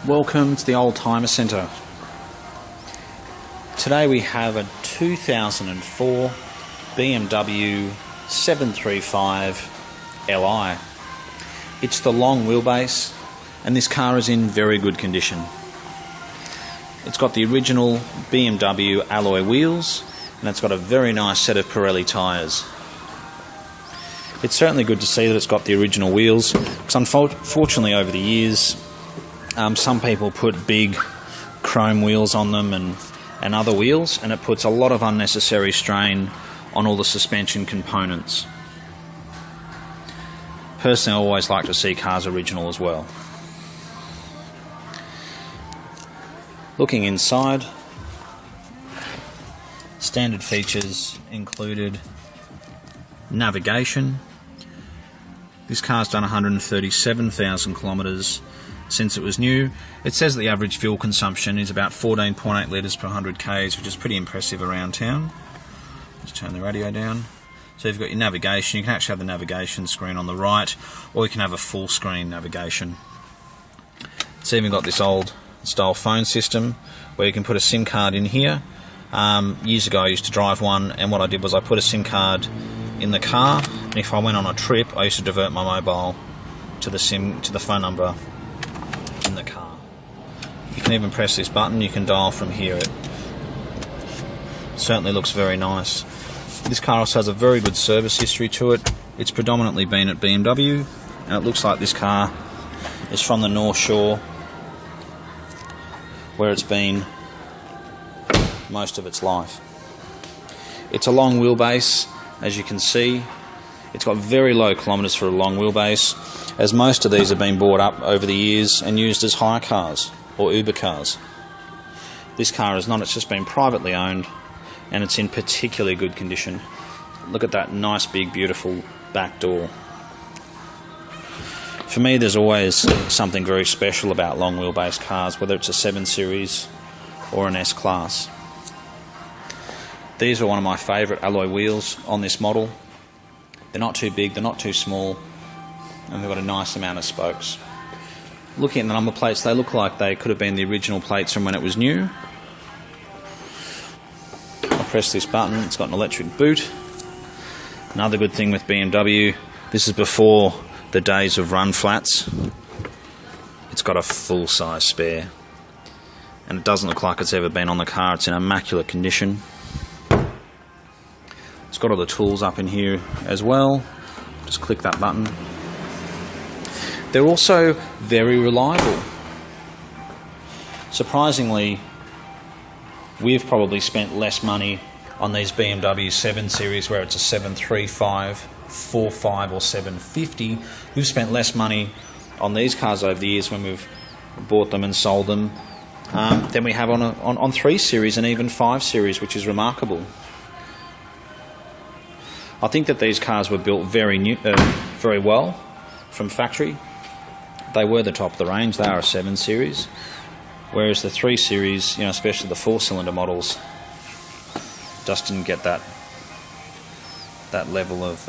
Welcome to the Oldtimer Centre. Today we have a 2004 BMW 735 Li. It's the long wheelbase and this car is in very good condition. It's got the original BMW alloy wheels and it's got a very nice set of Pirelli tyres. It's certainly good to see that it's got the original wheels because unfortunately over the years some people put big chrome wheels on them and other wheels, and it puts a lot of unnecessary strain on all the suspension components. Personally, I always like to see cars original as well. Looking inside, standard features included navigation. This car's done 137,000 kilometres since it was new. It says that the average fuel consumption is about 14.8 litres per 100 k's, which is pretty impressive around town. Just turn the radio down. So you've got your navigation. You can actually have the navigation screen on the right, or you can have a full screen navigation. It's even got this old style phone system where you can put a SIM card in here. Years ago I used to drive one, and what I did was I put a SIM card in the car, and if I went on a trip I used to divert my mobile to the phone number in the car. You can even press this button, you can dial from here. It certainly looks very nice. This car also has a very good service history to it. It's predominantly been at BMW, and it looks like this car is from the North Shore where it's been most of its life. It's a long wheelbase, as you can see. It's got very low kilometres for a long wheelbase, as most of these have been bought up over the years and used as hire cars or Uber cars. This car is not, it's just been privately owned and it's in particularly good condition. Look at that nice big beautiful back door. For me there's always something very special about long wheelbase cars, whether it's a 7 Series or an S-Class. These are one of my favourite alloy wheels on this model. They're not too big, they're not too small, and they've got a nice amount of spokes. Looking at the number plates, they look like they could have been the original plates from when it was new. I'll press this button, it's got an electric boot. Another good thing with BMW, this is before the days of run flats. It's got a full-size spare, and it doesn't look like it's ever been on the car. It's in immaculate condition. It's got all the tools up in here as well. Just click that button. They're also very reliable. Surprisingly, we've probably spent less money on these BMW 7 Series where it's a 735, 45 or 750. We've spent less money on these cars over the years when we've bought them and sold them than we have on 3 Series and even 5 Series, which is remarkable. I think that these cars were built very well from factory. They were the top of the range. They are a 7 Series, whereas the 3 Series, especially the 4-cylinder models, just didn't get that level of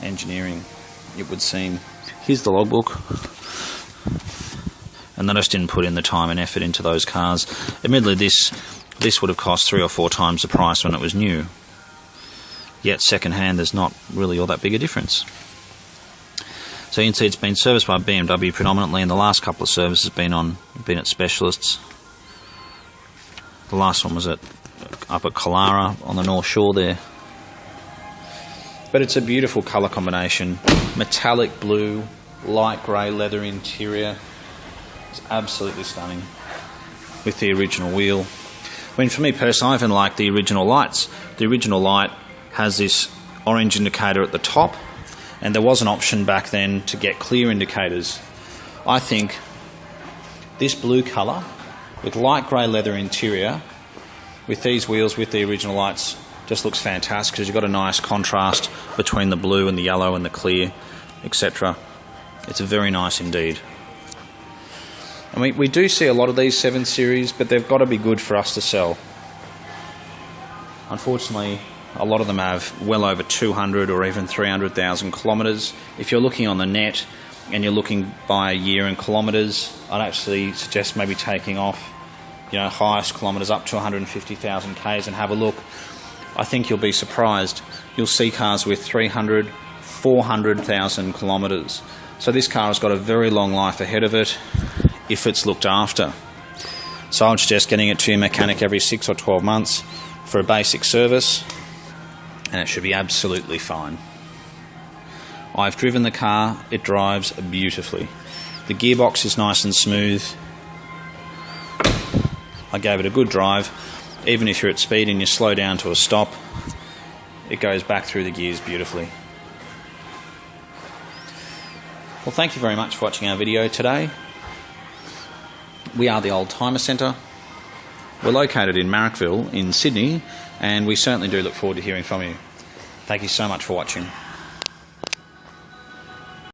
engineering, it would seem. Here's the logbook, and they just didn't put in the time and effort into those cars. Admittedly, this would have cost 3 or 4 times the price when it was new. Yet second-hand, there's not really all that big a difference. So you can see it's been serviced by BMW predominantly, and the last couple of services have been at specialists. The last one was up at Collara on the North Shore there. But it's a beautiful colour combination. Metallic blue, light grey leather interior. It's absolutely stunning with the original wheel. I mean, for me personally, I even like the original lights. The original light has this orange indicator at the top, and there was an option back then to get clear indicators. I think this blue colour with light grey leather interior with these wheels with the original lights just looks fantastic because you've got a nice contrast between the blue and the yellow and the clear, etc. It's very nice indeed. I mean, we do see a lot of these 7 Series, but they've got to be good for us to sell. Unfortunately, a lot of them have well over 200 or even 300,000 kilometres. If you're looking on the net, and you're looking by a year in kilometres, I'd actually suggest maybe taking off, highest kilometres up to 150,000 k's and have a look. I think you'll be surprised. You'll see cars with 300, 400,000 kilometres. So this car has got a very long life ahead of it if it's looked after. So I would suggest getting it to your mechanic every 6 or 12 months for a basic service, and it should be absolutely fine. I've driven the car, it drives beautifully. The gearbox is nice and smooth. I gave it a good drive. Even if you're at speed and you slow down to a stop, it goes back through the gears beautifully. Well, thank you very much for watching our video today. We are the Oldtimer Centre. We're located in Marrickville in Sydney, and we certainly do look forward to hearing from you. Thank you so much for watching.